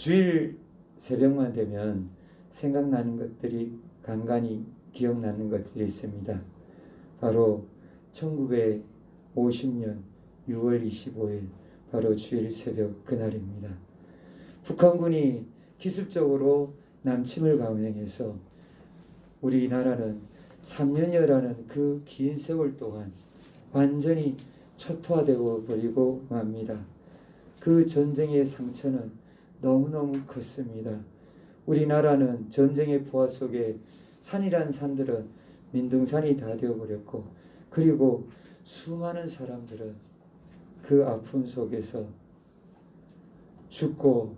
주일 새벽만 되면 생각나는 것들이 간간히 기억나는 것들이 있습니다. 바로 1950년 6월 25일 바로 주일 새벽 그날입니다. 북한군이 기습적으로 남침을 감행해서 우리나라는 3년여라는 그 긴 세월 동안 완전히 초토화되어 버리고 맙니다. 그 전쟁의 상처는 너무너무 컸습니다. 우리나라는 전쟁의 부하 속에 산이란 산들은 민둥산이 다 되어버렸고, 그리고 수많은 사람들은 그 아픔 속에서 죽고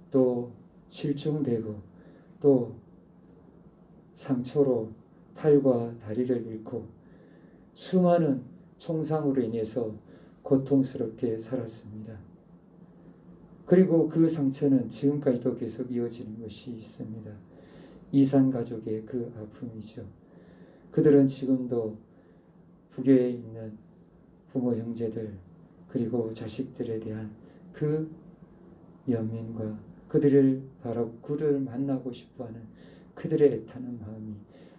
또 실종되고 또 상처로 팔과 다리를 잃고 수많은 총상으로 인해서 고통스럽게 살았습니다. 그리고 그 상처는 지금까지도 계속 이어지는 것이 있습니다. 이산 가족의 그 아픔이죠. 그들은 지금도 북에 있는 부모 형제들 그리고 자식들에 대한 그 연민과 그들을 만나고 싶어하는 그들의 애타는 마음이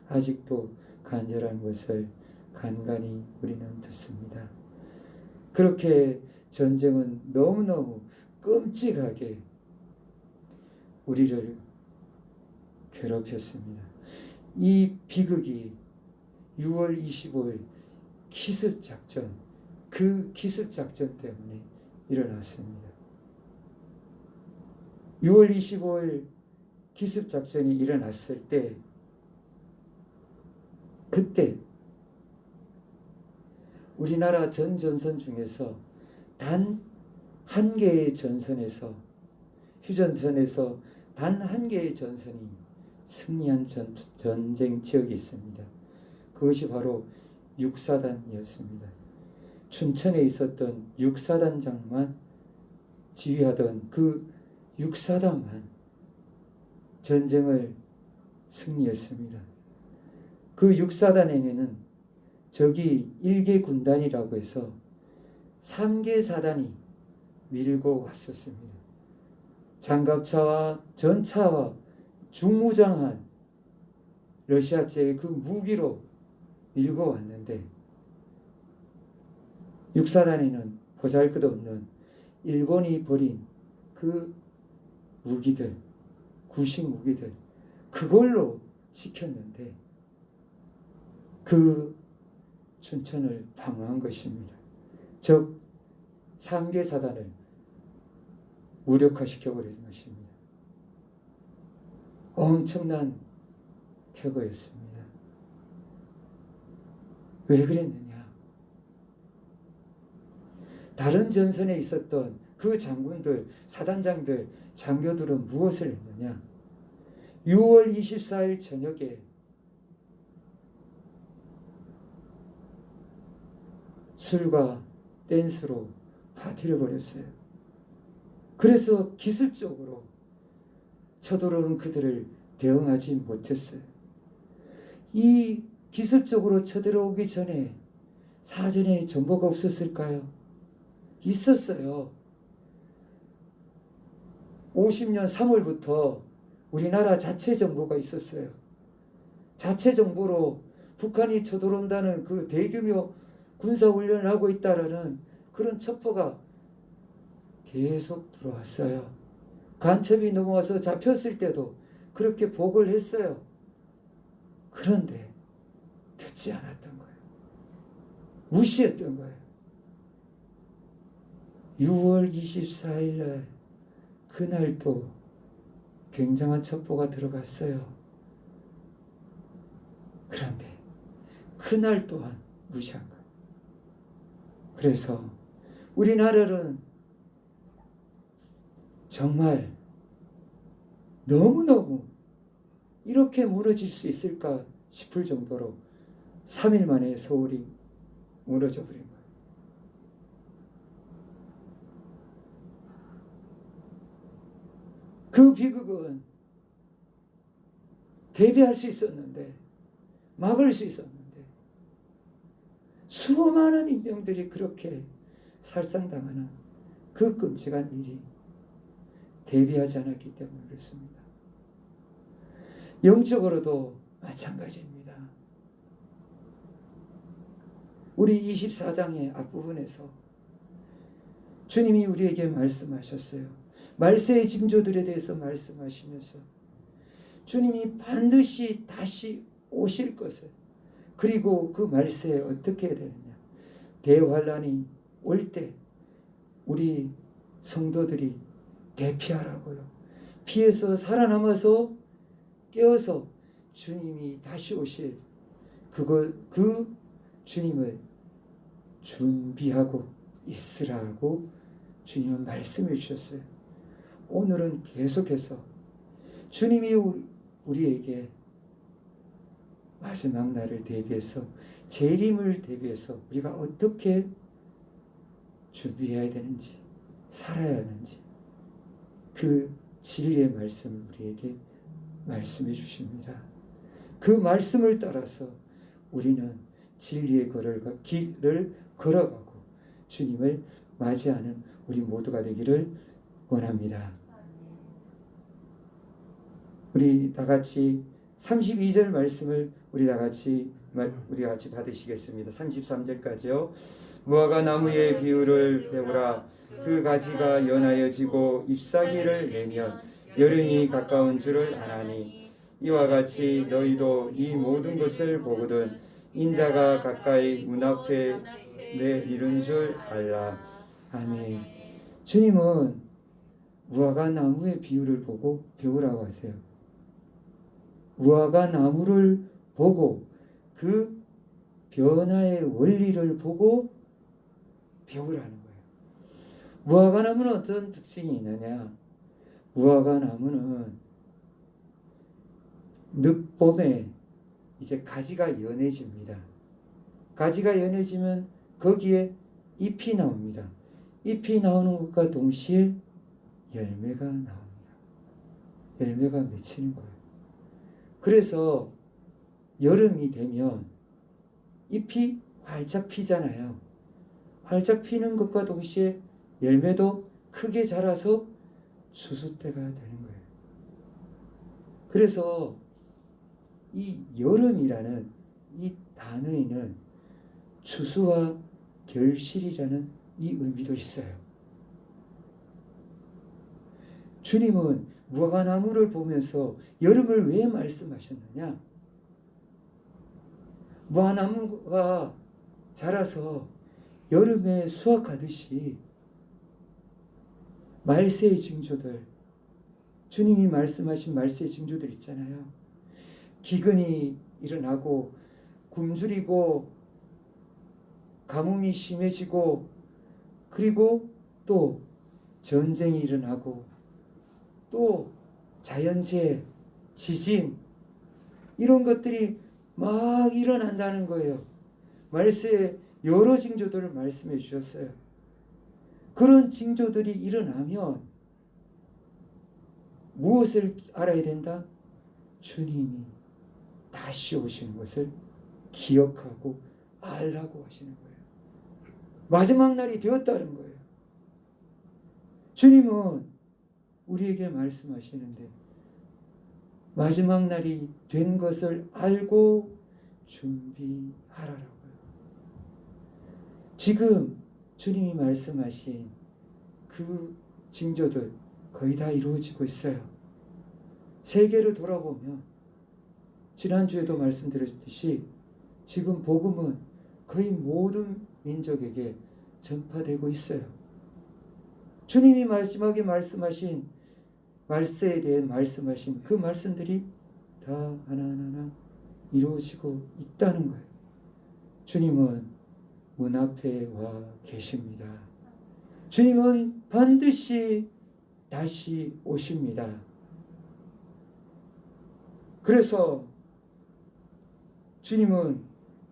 아직도 간절한 것을 간간히 우리는 듣습니다. 그렇게 전쟁은 너무너무 끔찍하게 우리를 괴롭혔습니다. 이 비극이 6월 25일 기습작전, 그 기습작전 때문에 일어났습니다. 6월 25일 기습작전이 일어났을 때, 그때 우리나라 전 전선 중에서 단 한 개의 전선에서, 휴전선에서 단 한 개의 전선이 승리한 전쟁 지역이 있습니다. 그것이 바로 육사단이었습니다. 춘천에 있었던 육사단장만 지휘하던 그 육사단만 전쟁을 승리했습니다. 그 육사단에는 적이 1개 군단이라고 해서 3개 사단이 밀고 왔었습니다. 장갑차와 전차와 중무장한 러시아제의 그 무기로 밀고 왔는데, 육사단에는 보잘것없는 일본이 버린 그 무기들, 구식 무기들, 그걸로 지켰는데 그 춘천을 방어한 것입니다. 즉 3개 사단을 무력화시켜버린 것입니다. 엄청난 쾌거였습니다. 왜 그랬느냐? 다른 전선에 있었던 그 장군들, 사단장들, 장교들은 무엇을 했느냐? 6월 24일 저녁에 술과 댄스로 파티를 벌였어요. 그래서 기습적으로 쳐들어오는 그들을 대응하지 못했어요. 이 기습적으로 쳐들어오기 전에 사전에 정보가 없었을까요? 있었어요. 50년 3월부터 우리나라 자체 정보가 있었어요. 자체 정보로 북한이 쳐들어온다는 그 대규모 군사훈련을 하고 있다라는 그런 첩보가 계속 들어왔어요. 간첩이 넘어와서 잡혔을 때도 그렇게 보고를 했어요. 그런데 듣지 않았던 거예요. 무시했던 거예요. 6월 24일 날 그날도 굉장한 첩보가 들어갔어요. 그런데 그날 또한 무시한 거예요. 그래서 우리나라는 정말 너무너무 이렇게 무너질 수 있을까 싶을 정도로 3일 만에 서울이 무너져 버린 거예요. 그 비극은 대비할 수 있었는데, 막을 수 있었는데, 수많은 인명들이 그렇게 살상당하는 그 끔찍한 일이 대비하지 않았기 때문에 그렇습니다. 영적으로도 마찬가지입니다. 우리 24장의 앞부분에서 주님이 우리에게 말씀하셨어요. 말세의 징조들에 대해서 말씀하시면서 주님이 반드시 다시 오실 것을, 그리고 그 말세에 어떻게 해야 되느냐, 대환란이 올 때 우리 성도들이 대피하라고요. 피해서 살아남아서 깨어서 주님이 다시 오실 그 주님을 준비하고 있으라고 주님은 말씀해 주셨어요. 오늘은 계속해서 주님이 우리에게 마지막 날을 대비해서, 재림을 대비해서 우리가 어떻게 준비해야 되는지, 살아야 하는지, 그 진리의 말씀을 우리에게 말씀해 주십니다. 그 말씀을 따라서 우리는 진리의 길을 걸어가고 주님을 맞이하는 우리 모두가 되기를 원합니다. 우리 다 같이 32절 말씀을 우리 같이 받으시겠습니다. 33절까지요. 무화과 나무의 비유를 배우라. 그 가지가 연하여지고 잎사귀를 내면 여름이 가까운 줄을 아나니, 이와 같이 너희도 이 모든 것을 보거든 인자가 가까이 문 앞에 이른 줄 알라. 아멘. 주님은 무화과 나무의 비유를 보고 배우라고 하세요. 무화과 나무를 보고 그 변화의 원리를 보고 배우라는 거예요. 무화과 나무는 어떤 특징이 있느냐? 무화과 나무는 늦봄에 이제 가지가 연해집니다. 가지가 연해지면 거기에 잎이 나옵니다. 잎이 나오는 것과 동시에 열매가 나옵니다. 열매가 맺히는 거예요. 그래서 여름이 되면 잎이 활짝 피잖아요. 활짝 피는 것과 동시에 열매도 크게 자라서 추수 때가 되는 거예요. 그래서 이 여름이라는 이 단어에는 추수와 결실이라는 이 의미도 있어요. 주님은 무화과 나무를 보면서 여름을 왜 말씀하셨느냐? 무화과 나무가 자라서 여름에 수확하듯이 말세의 징조들, 주님이 말씀하신 말세의 징조들 있잖아요. 기근이 일어나고 굶주리고 가뭄이 심해지고, 그리고 또 전쟁이 일어나고 또 자연재해, 지진, 이런 것들이 막 일어난다는 거예요. 말세에 여러 징조들을 말씀해 주셨어요. 그런 징조들이 일어나면 무엇을 알아야 된다? 주님이 다시 오시는 것을 기억하고 알라고 하시는 거예요. 마지막 날이 되었다는 거예요. 주님은 우리에게 말씀하시는데 마지막 날이 된 것을 알고 준비하라라고요. 지금 주님이 말씀하신 그 징조들 거의 다 이루어지고 있어요. 세계를 돌아보면 지난주에도 말씀드렸듯이 지금 복음은 거의 모든 민족에게 전파되고 있어요. 주님이 마지막에 말씀하신 말세에 대해 말씀하신 그 말씀들이 다 하나하나 이루어지고 있다는 거예요. 주님은 문 앞에 와 계십니다. 주님은 반드시 다시 오십니다. 그래서 주님은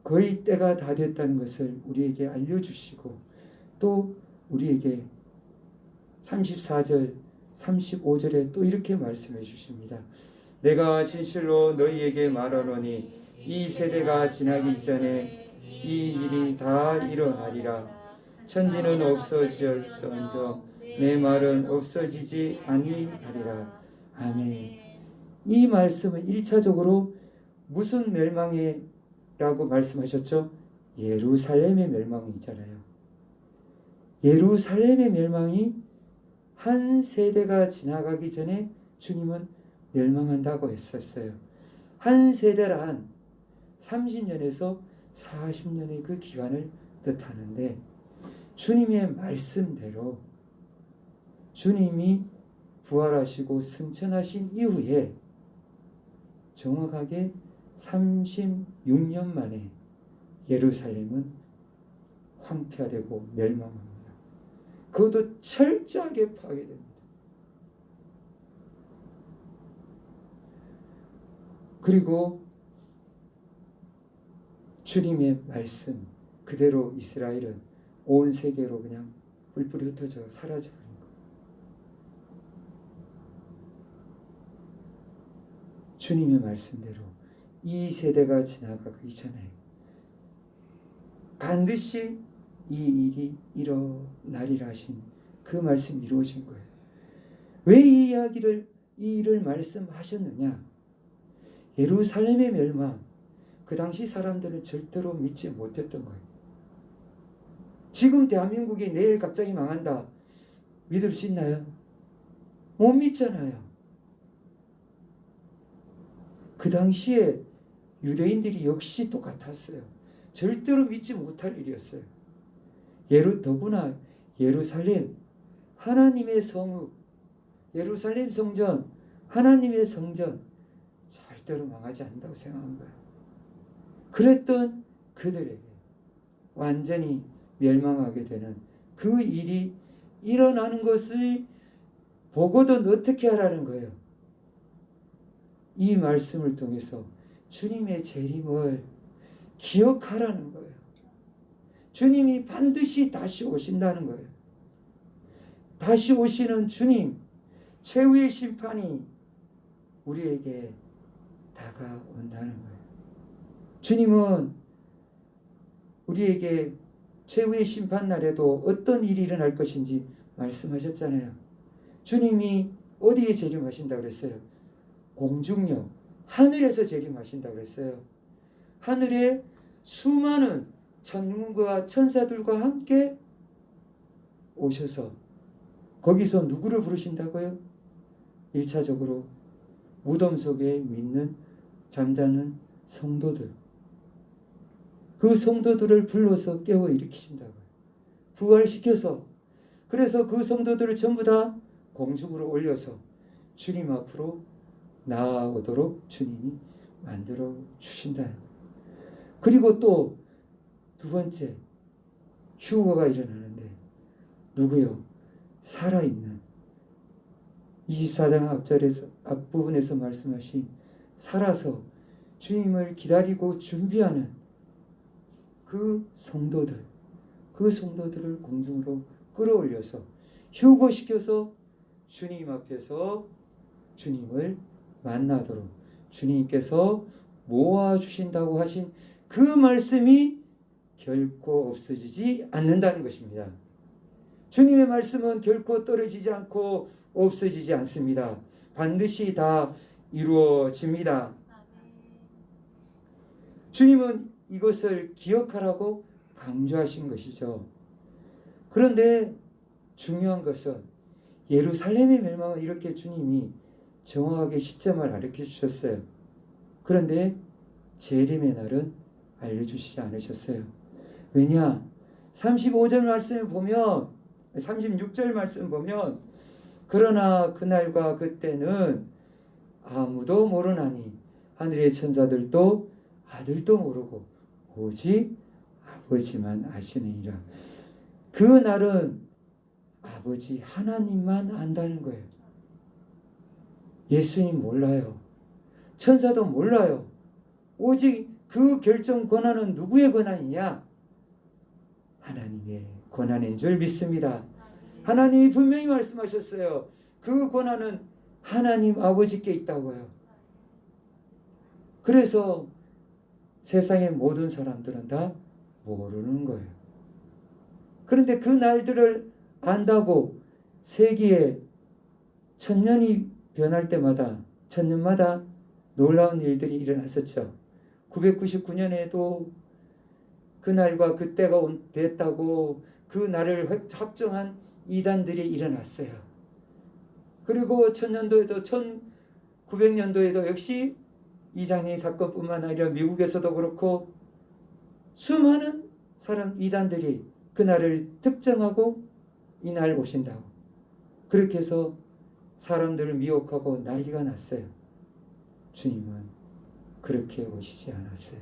거의 때가 다 됐다는 것을 우리에게 알려주시고, 또 우리에게 34절 35절에 또 이렇게 말씀해 주십니다. 내가 진실로 너희에게 말하노니 이 세대가 지나기 전에 이 일이 다 일어나리라. 천지는 없어질지언정 내 말은 없어지지 아니하리라. 아멘. 이 말씀은 1차적으로 무슨 멸망이라고 말씀하셨죠? 예루살렘의 멸망이잖아요. 예루살렘의 멸망이 한 세대가 지나가기 전에 주님은 멸망한다고 했었어요. 한 세대란 30년에서 40년의 그 기간을 뜻하는데, 주님의 말씀대로 주님이 부활하시고 승천하신 이후에 정확하게 36년 만에 예루살렘은 황폐화되고 멸망합니다. 그것도 철저하게 파괴됩니다. 그리고 주님의 말씀 그대로 이스라엘은 온 세계로 그냥 뿔뿔이 흩어져 사라져버린 거예요. 주님의 말씀대로 이 세대가 지나가기 전에 반드시 이 일이 일어나리라 하신 그 말씀이 이루어진 거예요. 왜 이 일을 말씀하셨느냐? 예루살렘의 멸망, 그 당시 사람들은 절대로 믿지 못했던 거예요. 지금 대한민국이 내일 갑자기 망한다 믿을 수 있나요? 못 믿잖아요. 그 당시에 유대인들이 역시 똑같았어요. 절대로 믿지 못할 일이었어요. 더구나 예루살렘, 하나님의 성읍, 예루살렘 성전, 하나님의 성전 절대로 망하지 않는다고 생각한 거예요. 그랬던 그들에게 완전히 멸망하게 되는 그 일이 일어나는 것을 보고도 어떻게 하라는 거예요? 이 말씀을 통해서 주님의 재림을 기억하라는 거예요. 주님이 반드시 다시 오신다는 거예요. 다시 오시는 주님, 최후의 심판이 우리에게 다가온다는 거예요. 주님은 우리에게 최후의 심판날에도 어떤 일이 일어날 것인지 말씀하셨잖아요. 주님이 어디에 재림하신다고 그랬어요? 공중요, 하늘에서 재림하신다고 그랬어요. 하늘에 수많은 천군과 천사들과 함께 오셔서 거기서 누구를 부르신다고요? 1차적으로 무덤 속에 있는 잠자는 성도들, 그 성도들을 불러서 깨워 일으키신다고요. 부활시켜서, 그래서 그 성도들을 전부 다 공중으로 올려서 주님 앞으로 나아오도록 주님이 만들어 주신다. 그리고 또 두 번째, 휴거가 일어나는데 누구요? 살아있는 24장 앞부분에서 말씀하신 살아서 주님을 기다리고 준비하는 그 성도들을 공중으로 끌어올려서 휴거시켜서 주님 앞에서 주님을 만나도록 주님께서 모아주신다고 하신 그 말씀이 결코 없어지지 않는다는 것입니다. 주님의 말씀은 결코 떨어지지 않고 없어지지 않습니다. 반드시 다 이루어집니다. 주님은 이것을 기억하라고 강조하신 것이죠. 그런데 중요한 것은 예루살렘의 멸망은 이렇게 주님이 정확하게 시점을 가르쳐 주셨어요. 그런데 재림의 날은 알려주시지 않으셨어요. 왜냐? 35절 말씀을 보면, 36절 말씀 보면, 그러나 그날과 그때는 아무도 모르나니 하늘의 천사들도 아들도 모르고 오직 아버지만 아시느니라. 그 날은 아버지 하나님만 안다는 거예요. 예수님 몰라요. 천사도 몰라요. 오직 그 결정 권한은 누구의 권한이냐? 하나님의 권한인 줄 믿습니다. 하나님이 분명히 말씀하셨어요. 그 권한은 하나님 아버지께 있다고요. 그래서 세상의 모든 사람들은 다 모르는 거예요. 그런데 그 날들을 안다고 세기에 천년이 변할 때마다 천년마다 놀라운 일들이 일어났었죠. 999년에도 그날과 그때가 됐다고 그 날을 확정한 이단들이 일어났어요. 그리고 천년도에도 1900년도에도 역시 이장희 사건뿐만 아니라 미국에서도 그렇고 수많은 사람 이단들이 그날을 특정하고 이날 오신다고 그렇게 해서 사람들을 미혹하고 난리가 났어요. 주님은 그렇게 오시지 않았어요.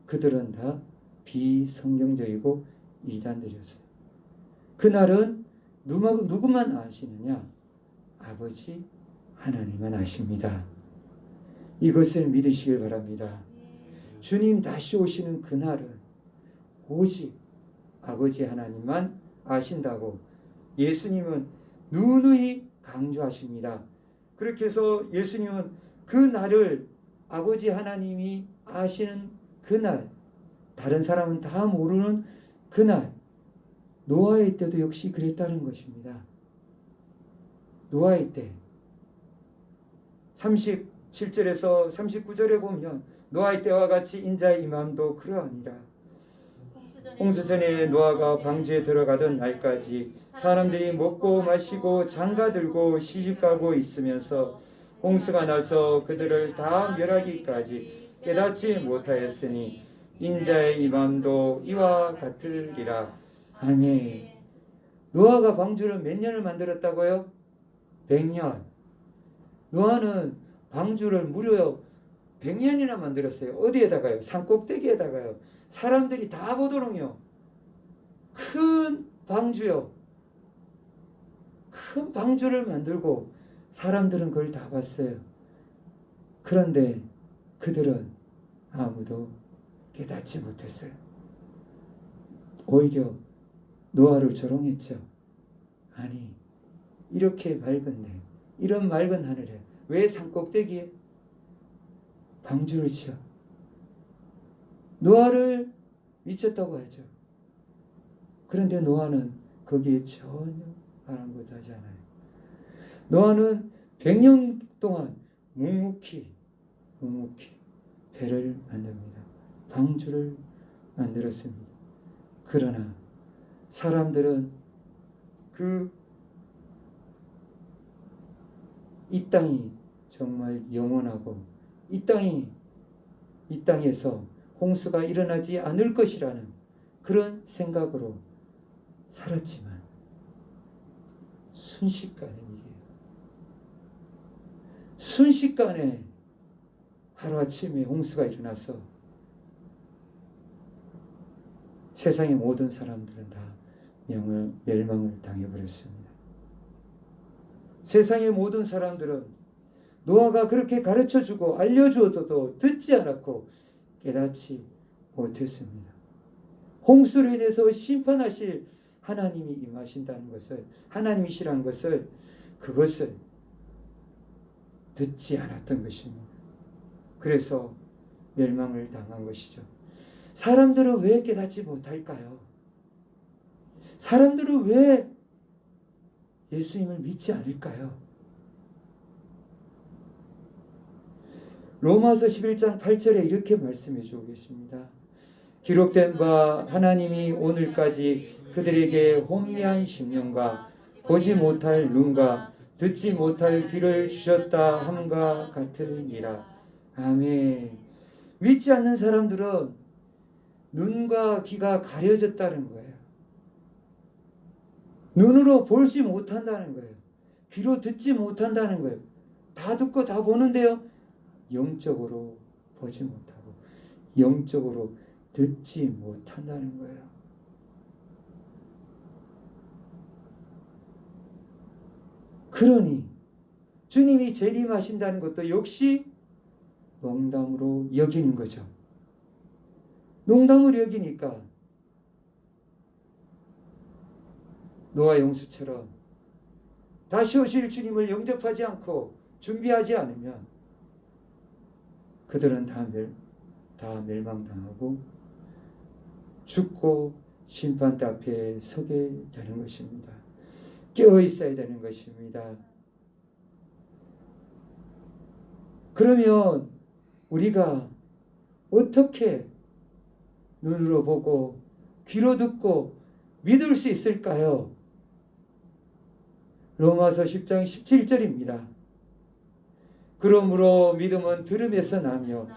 그들은 다 비성경적이고 이단들이었어요. 그날은 누구만 아시느냐? 아버지 하나님만 아십니다. 이것을 믿으시길 바랍니다. 주님 다시 오시는 그날은 오직 아버지 하나님만 아신다고 예수님은 누누이 강조하십니다. 그렇게 해서 예수님은 그 날을 아버지 하나님이 아시는 그날, 다른 사람은 다 모르는 그날, 노아의 때도 역시 그랬다는 것입니다. 노아의 때 37절에서 39절에 보면 노아의 때와 같이 인자의 임함도 그러하니라. 홍수전에 노아가 방주에 들어가던 날까지 사람들이 먹고 마시고 장가들고 시집가고 있으면서 홍수가 나서 그들을 다 멸하기까지 깨닫지 못하였으니 인자의 임함도 이와 같으리라. 아멘. 노아가 방주를 몇 년을 만들었다고요? 100년. 노아는 방주를 무려 100년이나 만들었어요. 어디에다가요? 산꼭대기에다가요. 사람들이 다 보도록요. 큰 방주요. 큰 방주를 만들고 사람들은 그걸 다 봤어요. 그런데 그들은 아무도 깨닫지 못했어요. 오히려 노아를 조롱했죠. 아니, 이렇게 맑은데, 이런 맑은 하늘에 왜 산꼭대기에 방주를 지어? 노아를 미쳤다고 하죠. 그런데 노아는 거기에 전혀 아랑곳하지 않아요. 노아는 100년 동안 묵묵히 배를 만듭니다. 방주를 만들었습니다. 그러나 사람들은 이 땅이 정말 영원하고 이 땅에서 홍수가 일어나지 않을 것이라는 그런 생각으로 살았지만 순식간에 하루아침에 홍수가 일어나서 세상의 모든 사람들은 다 멸망을 당해버렸습니다. 세상의 모든 사람들은 노아가 그렇게 가르쳐주고 알려주어도 듣지 않았고 깨닫지 못했습니다. 홍수로 인해서 심판하실 하나님이 임하신다는 것을, 하나님이시라는 것을, 그것을 듣지 않았던 것입니다. 그래서 멸망을 당한 것이죠. 사람들은 왜 깨닫지 못할까요? 사람들은 왜 예수님을 믿지 않을까요? 로마서 11장 8절에 이렇게 말씀해 주고 계십니다. 기록된 바 하나님이 오늘까지 그들에게 혼미한 심령과 보지 못할 눈과 듣지 못할 귀를 주셨다 함과 같으니라. 아멘. 믿지 않는 사람들은 눈과 귀가 가려졌다는 거예요. 눈으로 보지 못한다는 거예요. 귀로 듣지 못한다는 거예요. 다 듣고 다 보는데요, 영적으로 보지 못하고 영적으로 듣지 못한다는 거예요. 그러니 주님이 재림하신다는 것도 역시 농담으로 여기는 거죠. 농담으로 여기니까 노아 용수처럼 다시 오실 주님을 영접하지 않고 준비하지 않으면 그들은 다 멸망당하고 죽고 심판대 앞에 서게 되는 것입니다. 깨어 있어야 되는 것입니다. 그러면 우리가 어떻게 눈으로 보고 귀로 듣고 믿을 수 있을까요? 로마서 10장 17절입니다. 그러므로 믿음은 들음에서 나며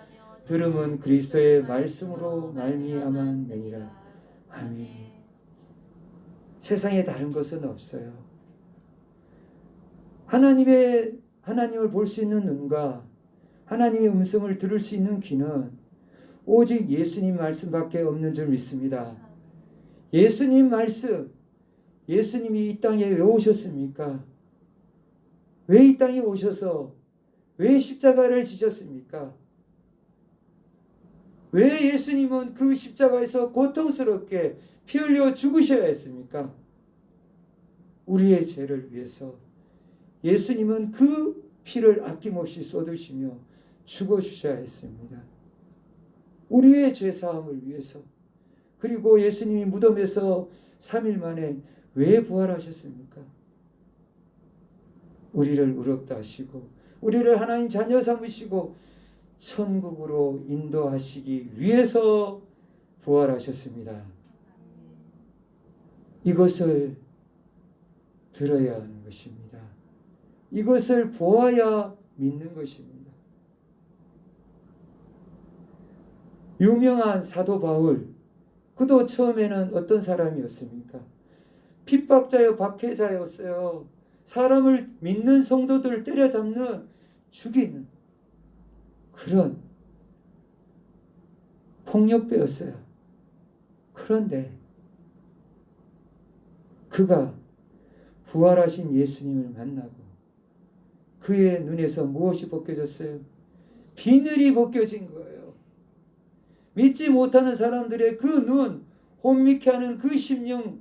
들음은 그리스도의 말씀으로 말미암았느니라. 아멘. 세상에 다른 것은 없어요. 하나님을 볼 수 있는 눈과 하나님의 음성을 들을 수 있는 귀는 오직 예수님 말씀밖에 없는 줄 믿습니다. 예수님 말씀, 예수님이 이 땅에 왜 오셨습니까? 왜 이 땅에 오셔서 왜 십자가를 지셨습니까? 왜 예수님은 그 십자가에서 고통스럽게 피 흘려 죽으셔야 했습니까? 우리의 죄를 위해서 예수님은 그 피를 아낌없이 쏟으시며 죽어주셔야 했습니다. 우리의 죄사함을 위해서. 그리고 예수님이 무덤에서 3일 만에 왜 부활하셨습니까? 우리를 의롭다 하시고 우리를 하나님 자녀 삼으시고 천국으로 인도하시기 위해서 부활하셨습니다. 이것을 들어야 하는 것입니다. 이것을 보아야 믿는 것입니다. 유명한 사도 바울, 그도 처음에는 어떤 사람이었습니까? 핍박자요, 박해자였어요. 사람을 믿는 성도들을 때려잡는, 죽이는 그런 폭력배였어요. 그런데 그가 부활하신 예수님을 만나고 그의 눈에서 무엇이 벗겨졌어요? 비늘이 벗겨진 거예요. 믿지 못하는 사람들의 그 눈, 혼미케 하는 그 심령,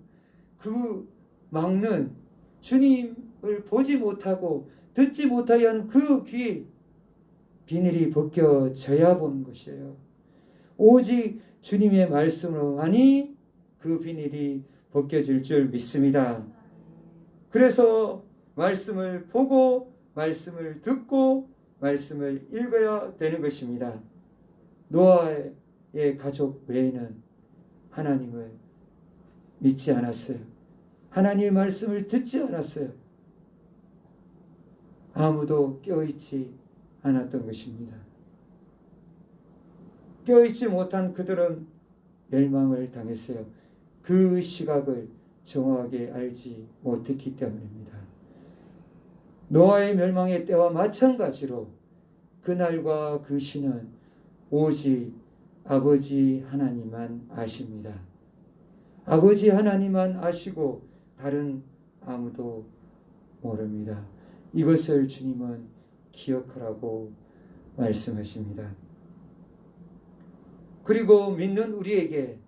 그 막는 주님을 보지 못하고 듣지 못하게 하는 그 귀, 비늘이 벗겨져야 보는 것이에요. 오직 주님의 말씀으로만이 그 비늘이 벗겨질 줄 믿습니다. 그래서 말씀을 보고 말씀을 듣고 말씀을 읽어야 되는 것입니다. 노아의 가족 외에는 하나님을 믿지 않았어요. 하나님의 말씀을 듣지 않았어요. 아무도 깨어있지 않았던 것입니다. 깨어있지 못한 그들은 멸망을 당했어요. 그 시각을 정확하게 알지 못했기 때문입니다. 노아의 멸망의 때와 마찬가지로 그날과 그 시는 오직 아버지 하나님만 아십니다. 아버지 하나님만 아시고 다른 아무도 모릅니다. 이것을 주님은 기억하라고 말씀하십니다. 그리고 믿는 우리에게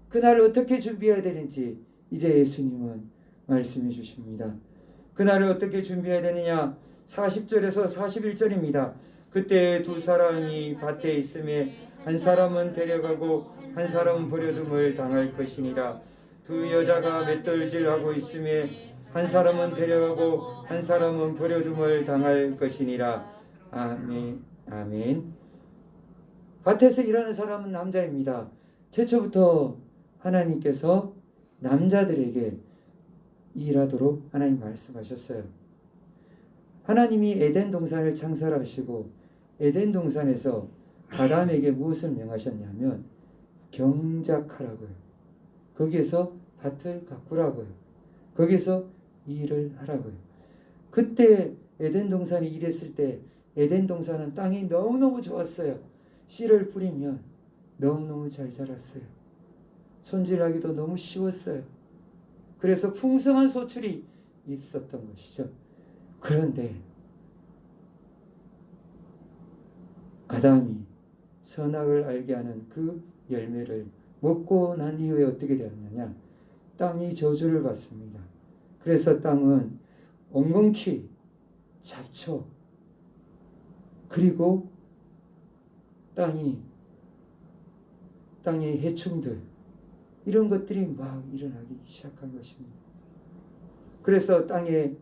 그날 어떻게 준비해야 되는지 이제 예수님은 말씀해 주십니다. 그날을 어떻게 준비해야 되느냐? 40절에서 41절입니다. 그때 두 사람이 밭에 있음에 한 사람은 데려가고 한 사람은 버려둠을 당할 것이니라. 두 여자가 맷돌질하고 있음에 한 사람은 데려가고 한 사람은 버려둠을 당할 것이니라. 아멘. 아멘. 밭에서 일하는 사람은 남자입니다. 최초부터 하나님께서 남자들에게 일하도록 하나님 말씀하셨어요. 하나님이 에덴 동산을 창설하시고 에덴 동산에서 아담에게 무엇을 명하셨냐면 경작하라고요. 거기에서 밭을 가꾸라고요. 거기서 일을 하라고요. 그때 에덴 동산이 일했을 때 에덴 동산은 땅이 너무너무 좋았어요. 씨를 뿌리면 너무너무 잘 자랐어요. 손질하기도 너무 쉬웠어요. 그래서 풍성한 소출이 있었던 것이죠. 그런데 아담이 선악을 알게 하는 그 열매를 먹고 난 이후에 어떻게 되었느냐? 땅이 저주를 받습니다. 그래서 땅은 엉겅퀴, 잡초, 그리고 땅의 해충들, 이런 것들이 막 일어나기 시작한 것입니다. 그래서 땅에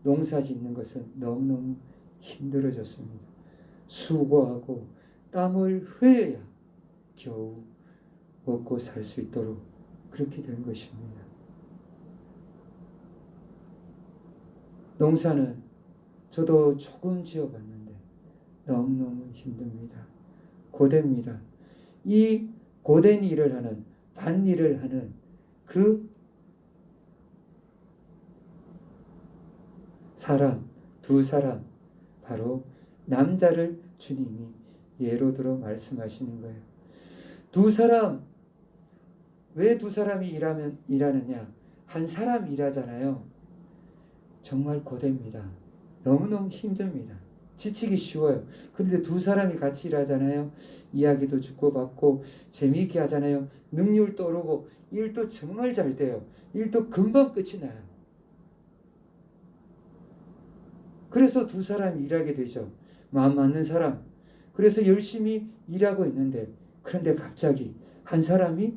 농사 짓는 것은 너무너무 힘들어졌습니다. 수고하고 땀을 흘려야 겨우 먹고 살 수 있도록 그렇게 된 것입니다. 농사는 저도 조금 지어봤는데 너무너무 힘듭니다. 고됩니다. 이 고된 일을 하는, 밭일을 하는 그 사람, 두 사람, 바로 남자를 주님이 예로 들어 말씀하시는 거예요. 두 사람, 왜 두 사람이 일하느냐? 한 사람 일하잖아요. 정말 고됩니다. 너무너무 힘듭니다. 지치기 쉬워요. 그런데 두 사람이 같이 일하잖아요. 이야기도 주고받고 재미있게 하잖아요. 능률도 오르고 일도 정말 잘 돼요. 일도 금방 끝이 나요. 그래서 두 사람이 일하게 되죠. 마음 맞는 사람. 그래서 열심히 일하고 있는데 그런데 갑자기 한 사람이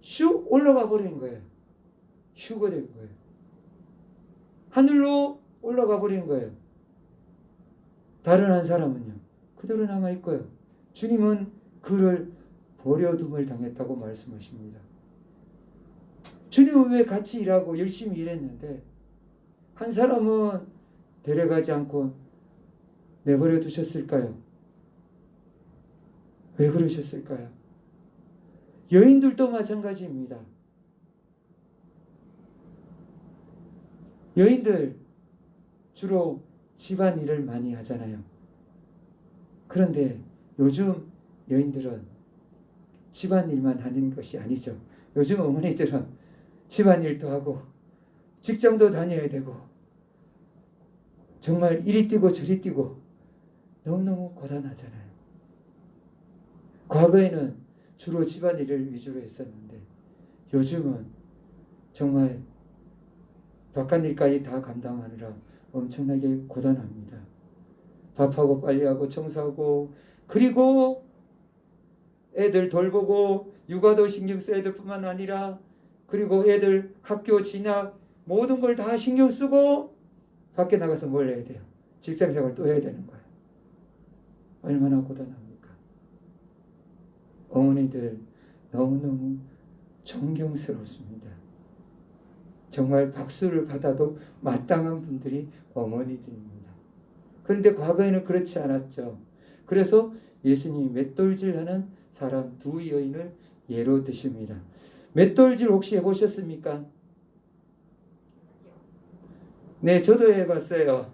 슉 올라가 버리는 거예요. 휴가 된 거예요. 하늘로 올라가 버리는 거예요. 다른 한 사람은요. 그대로 남아있고요. 주님은 그를 버려둠을 당했다고 말씀하십니다. 주님은 왜 같이 일하고 열심히 일했는데 한 사람은 데려가지 않고 내버려 두셨을까요? 왜 그러셨을까요? 여인들도 마찬가지입니다. 여인들 주로 집안일을 많이 하잖아요. 그런데 요즘 여인들은 집안일만 하는 것이 아니죠. 요즘 어머니들은 집안일도 하고 직장도 다녀야 되고 정말 이리 뛰고 저리 뛰고 너무너무 고단하잖아요. 과거에는 주로 집안일을 위주로 했었는데 요즘은 정말 바깥일까지 다 감당하느라 엄청나게 고단합니다. 밥하고 빨리하고 청소하고 그리고 애들 돌보고 육아도 신경 써야 될 뿐만 아니라 그리고 애들 학교 진학 모든 걸 다 신경 쓰고 밖에 나가서 뭘 해야 돼요? 직장생활 또 해야 되는 거예요. 얼마나 고단합니까? 어머니들 너무너무 존경스럽습니다. 정말 박수를 받아도 마땅한 분들이 어머니들입니다. 그런데 과거에는 그렇지 않았죠. 그래서 예수님이 맷돌질하는 사람 두 여인을 예로 드십니다. 맷돌질 혹시 해보셨습니까? 네, 저도 해봤어요.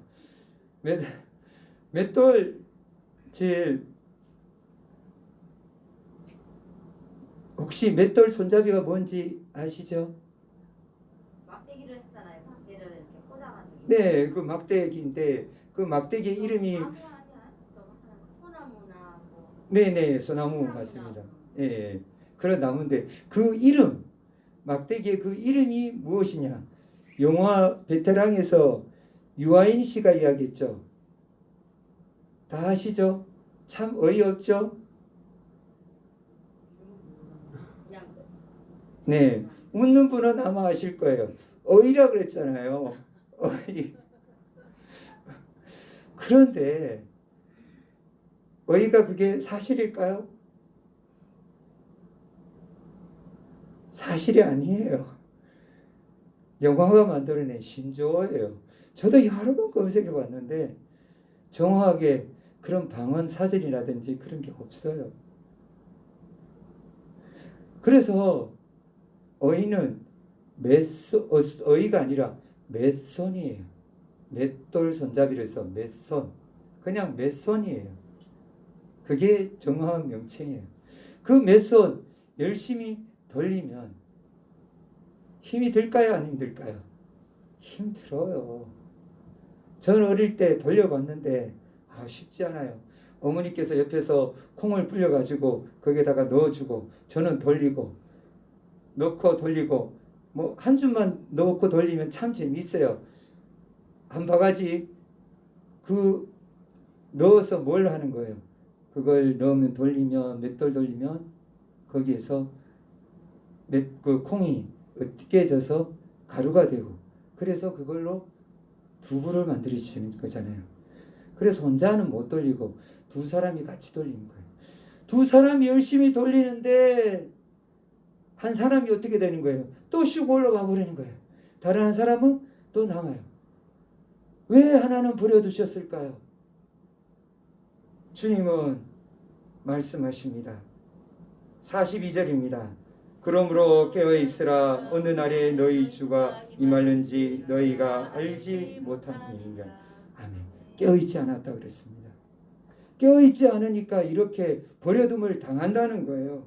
맷돌질 혹시 맷돌 손잡이가 뭔지 아시죠? 막대기를 했잖아요. 막대를 이렇게 꽂아가지고. 네, 그 막대기인데 그 막대기 이름이 소나무나 뭐. 네네 소나무 맞습니다. 예, 그런 나무인데 그 이름 막대기의 그 이름이 무엇이냐? 영화 베테랑에서 유아인 씨가 이야기했죠. 다 아시죠? 참 어이없죠? 네, 웃는 분은 아마 아실 거예요. 어이라 그랬잖아요. 어이. 그런데 어이가 그게 사실일까요? 사실이 아니에요. 영화가 만들어낸 신조어예요. 저도 여러 번 검색해 봤는데 정확하게 그런 방언 사전이라든지 그런 게 없어요. 그래서 어이는 어이가 아니라 맷손이에요. 맷돌 손잡이를 해서 맷손. 그냥 맷손이에요. 그게 정확한 명칭이에요. 그 맷손 열심히 돌리면 힘이 들까요? 안 힘들까요? 힘들어요. 저는 어릴 때 돌려봤는데 쉽지 않아요. 어머니께서 옆에서 콩을 불려가지고 거기에다가 넣어주고 저는 돌리고 넣고 돌리고 뭐 한 줌만 넣고 돌리면 참 재미있어요. 한 바가지 그 넣어서 뭘 하는 거예요? 그걸 넣으면 돌리면 맷돌 돌리면 거기에서 그 콩이 깨져서 가루가 되고 그래서 그걸로 두부를 만들어주시는 거잖아요. 그래서 혼자는 못 돌리고 두 사람이 같이 돌리는 거예요. 두 사람이 열심히 돌리는데 한 사람이 어떻게 되는 거예요? 또 쉬고 올라가 버리는 거예요. 다른 한 사람은 또 남아요. 왜 하나는 버려두셨을까요? 주님은 말씀하십니다. 42절입니다. 그러므로 깨어있으라. 어느 날에 너희 주가 임하는지 너희가 알지 못하느니라. 아멘. 깨어있지 않았다 그랬습니다. 깨어있지 않으니까 이렇게 버려둠을 당한다는 거예요.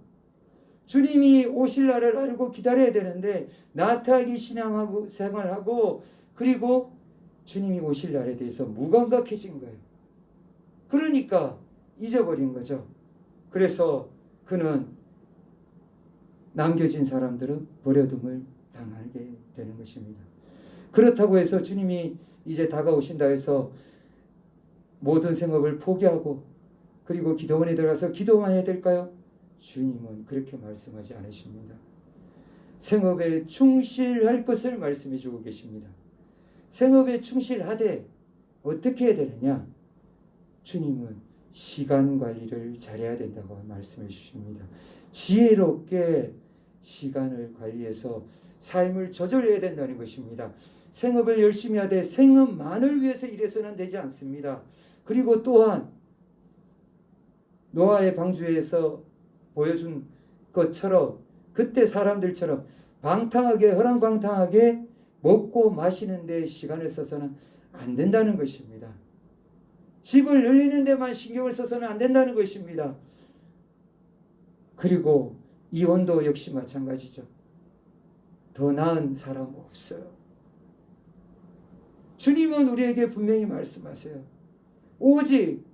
주님이 오실 날을 알고 기다려야 되는데 나태하게 신앙하고 생활하고 그리고 주님이 오실 날에 대해서 무감각해진 거예요. 그러니까 잊어버린 거죠. 그래서 그는 남겨진 사람들은 버려둠을 당하게 되는 것입니다. 그렇다고 해서 주님이 이제 다가오신다 해서 모든 생업을 포기하고 그리고 기도원에 들어가서 기도만 해야 될까요? 주님은 그렇게 말씀하지 않으십니다. 생업에 충실할 것을 말씀해 주고 계십니다. 생업에 충실하되 어떻게 해야 되느냐? 주님은 시간 관리를 잘해야 된다고 말씀해 주십니다. 지혜롭게 시간을 관리해서 삶을 조절해야 된다는 것입니다. 생업을 열심히 하되 생업만을 위해서 일해서는 되지 않습니다. 그리고 또한 노아의 방주에서 보여준 것처럼 그때 사람들처럼 방탕하게 허랑방탕하게 먹고 마시는 데 시간을 써서는 안 된다는 것입니다. 집을 늘리는 데만 신경을 써서는 안 된다는 것입니다. 그리고 이혼도 역시 마찬가지죠. 더 나은 사람 없어요. 주님은 우리에게 분명히 말씀하세요. 오직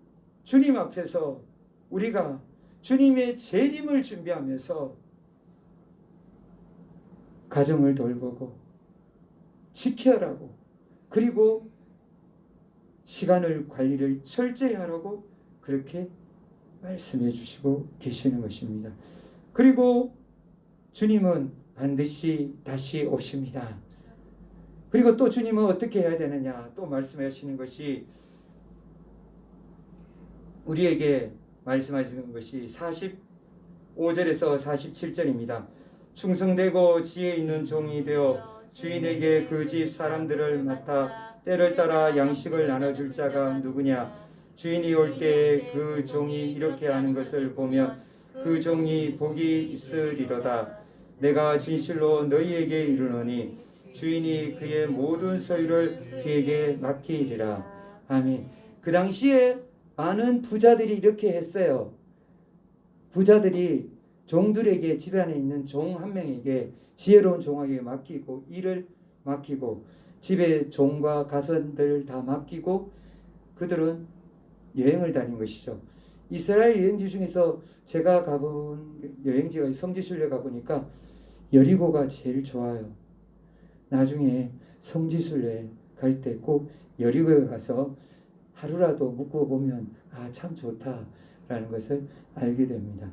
주님 앞에서 우리가 주님의 재림을 준비하면서 가정을 돌보고 지켜라고 그리고 시간을 관리를 철저히 하라고 그렇게 말씀해 주시고 계시는 것입니다. 그리고 주님은 반드시 다시 오십니다. 그리고 또 주님은 어떻게 해야 되느냐 또 말씀하시는 것이 우리에게 말씀하시는 것이 45절에서 47절입니다. 충성되고 지혜 있는 종이 되어 주인에게 그 집 사람들을 맡아 때를 따라 양식을 나눠줄 자가 누구냐? 주인이 올 때에 그 종이 이렇게 하는 것을 보면 그 종이 복이 있으리로다. 내가 진실로 너희에게 이르노니 주인이 그의 모든 소유를 그에게 맡기리라. 아멘. 그 당시에 많은 부자들이 이렇게 했어요. 부자들이 종들에게 집 안에 있는 종 한 명에게 지혜로운 종에게 맡기고 일을 맡기고 집에 종과 가선들 다 맡기고 그들은 여행을 다닌 것이죠. 이스라엘 여행지 중에서 제가 가본 여행지가 성지순례 가보니까 여리고가 제일 좋아요. 나중에 성지순례 갈 때 꼭 여리고에 가서 하루라도 묵고 보면 참 좋다라는 것을 알게 됩니다.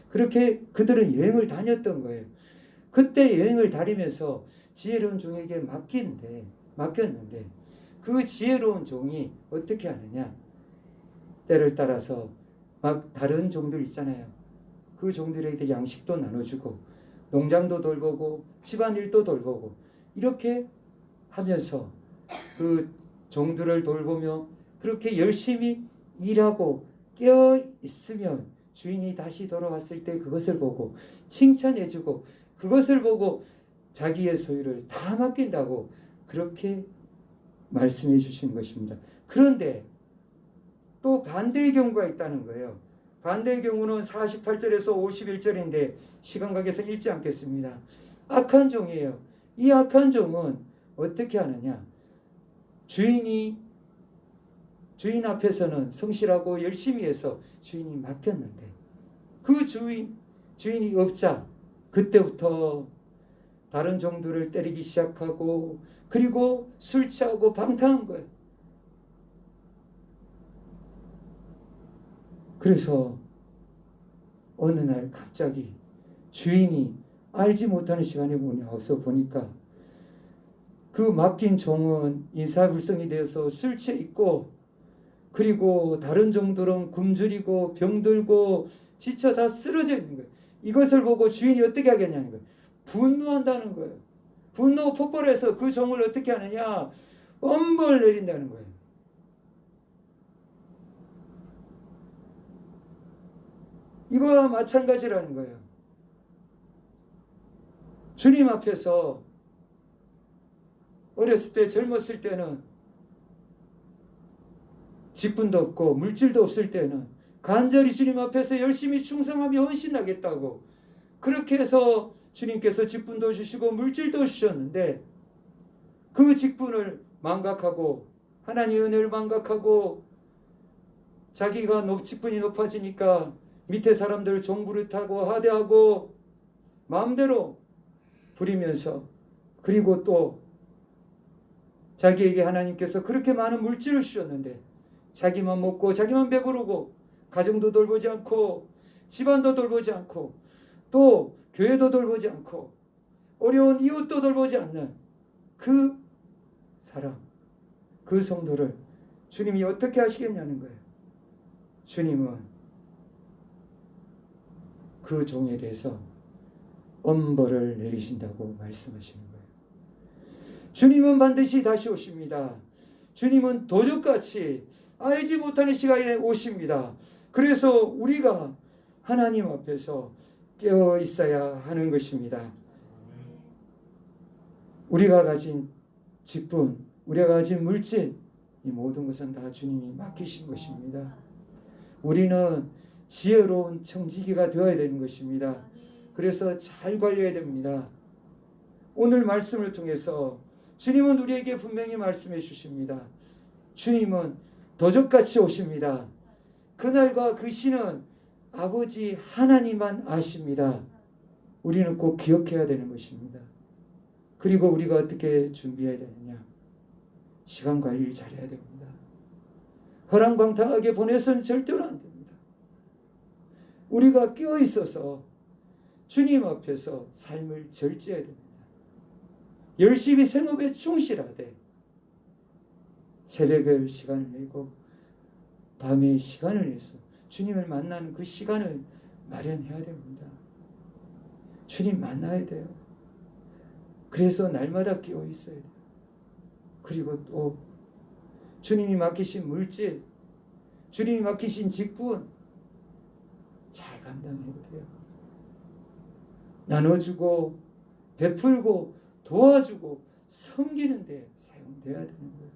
그렇게 그들은 여행을 다녔던 거예요. 그때 여행을 다니면서 지혜로운 종에게 맡겼는데 그 지혜로운 종이 어떻게 하느냐? 때를 따라서 막 다른 종들 있잖아요. 그 종들에게 양식도 나눠주고 농장도 돌보고 집안일도 돌보고 이렇게 하면서 그 종들을 돌보며 그렇게 열심히 일하고 깨어 있으면 주인이 다시 돌아왔을 때 그것을 보고 칭찬해주고 그것을 보고 자기의 소유를 다 맡긴다고 그렇게 말씀해 주신 것입니다. 그런데 또 반대의 경우가 있다는 거예요. 반대의 경우는 48절에서 51절인데 시간 관계상 읽지 않겠습니다. 악한 종이에요. 이 악한 종은 어떻게 하느냐? 주인 앞에서는 성실하고 열심히 해서 주인이 맡겼는데 그 주인이 없자 그때부터 다른 종들을 때리기 시작하고 그리고 술 취하고 방탕한 거예요. 그래서 어느 날 갑자기 주인이 알지 못하는 시간이 와서 보니까 그 맡긴 종은 인사불성이 되어서 술 취해 있고, 그리고 다른 종들은 굶주리고 병들고 지쳐 다 쓰러져 있는 거예요. 이것을 보고 주인이 어떻게 하겠냐는 거예요. 분노한다는 거예요. 분노 폭발해서 그 종을 어떻게 하느냐, 엄벌 내린다는 거예요. 이거와 마찬가지라는 거예요. 주님 앞에서 어렸을 때, 젊었을 때는 직분도 없고 물질도 없을 때는 간절히 주님 앞에서 열심히 충성하며 헌신하겠다고, 그렇게 해서 주님께서 직분도 주시고 물질도 주셨는데, 그 직분을 망각하고 하나님의 은혜를 망각하고 자기가 직분이 높아지니까 밑에 사람들을 종부릇하고 하대하고 마음대로 부리면서, 그리고 또 자기에게 하나님께서 그렇게 많은 물질을 주셨는데 자기만 먹고 자기만 배부르고 가정도 돌보지 않고 집안도 돌보지 않고 또 교회도 돌보지 않고 어려운 이웃도 돌보지 않는 그 사람, 그 성도를 주님이 어떻게 하시겠냐는 거예요. 주님은 그 종에 대해서 엄벌을 내리신다고 말씀하시는 거예요. 주님은 반드시 다시 오십니다. 주님은 도적같이 알지 못하는 시간에 오십니다. 그래서 우리가 하나님 앞에서 깨어 있어야 하는 것입니다. 우리가 가진 직분, 우리가 가진 물질, 이 모든 것은 다 주님이 맡기신 것입니다. 우리는 지혜로운 청지기가 되어야 되는 것입니다. 그래서 잘 관리해야 됩니다. 오늘 말씀을 통해서 주님은 우리에게 분명히 말씀해 주십니다. 주님은 도적같이 오십니다. 그날과 그 시는 아버지 하나님만 아십니다. 우리는 꼭 기억해야 되는 것입니다. 그리고 우리가 어떻게 준비해야 되느냐? 시간 관리를 잘해야 됩니다. 허랑방탕하게 보내서는 절대로 안 됩니다. 우리가 깨어 있어서 주님 앞에서 삶을 절제해야 됩니다. 열심히 생업에 충실하되 새벽에 시간을 내고 밤에 시간을 내서 주님을 만나는 그 시간을 마련해야 됩니다. 주님 만나야 돼요. 그래서 날마다 깨어 있어야 돼요. 그리고 또 주님이 맡기신 물질, 주님이 맡기신 직분 잘 감당해야 돼요. 나눠주고 베풀고 도와주고 섬기는 데 사용돼야 되는 거예요.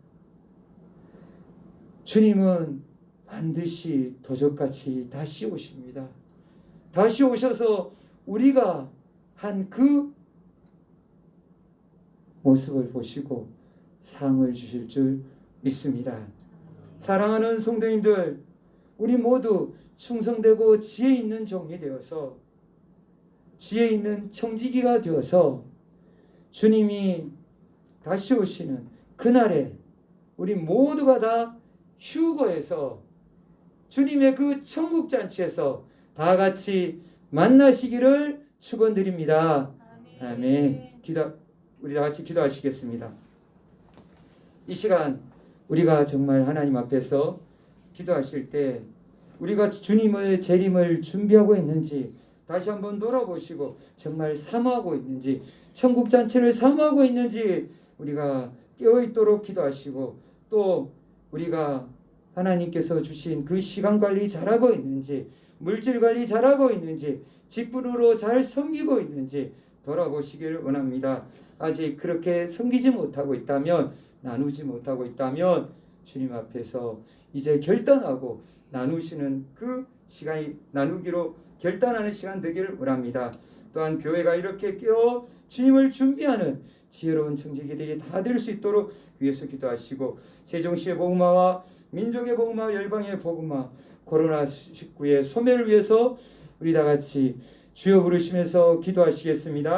주님은 반드시 도적같이 다시 오십니다. 다시 오셔서 우리가 한 그 모습을 보시고 상을 주실 줄 믿습니다. 사랑하는 성도님들, 우리 모두 충성되고 지혜 있는 종이 되어서, 지혜 있는 청지기가 되어서 주님이 다시 오시는 그날에 우리 모두가 다 휴거해서 주님의 그 천국잔치에서 다 같이 만나시기를 축원드립니다. 아멘. 우리 다 같이 기도하시겠습니다. 이 시간 우리가 정말 하나님 앞에서 기도하실 때 우리가 주님의 재림을 준비하고 있는지 다시 한번 돌아보시고 정말 사모하고 있는지, 천국잔치를 사모하고 있는지 우리가 깨어있도록 기도하시고, 또 우리가 하나님께서 주신 그 시간 관리 잘하고 있는지, 물질 관리 잘하고 있는지, 직분으로 잘 섬기고 있는지 돌아보시길 원합니다. 아직 그렇게 섬기지 못하고 있다면, 나누지 못하고 있다면 주님 앞에서 이제 결단하고 나누시는 그 시간이, 나누기로 결단하는 시간 되기를 원합니다. 또한 교회가 이렇게 깨어 주님을 준비하는 지혜로운 청지기들이 다 될 수 있도록 위해서 기도하시고, 세종시의 복음화와 민족의 복음화, 열방의 복음화, 코로나19의 소멸을 위해서 우리 다 같이 주여 부르시면서 기도하시겠습니다.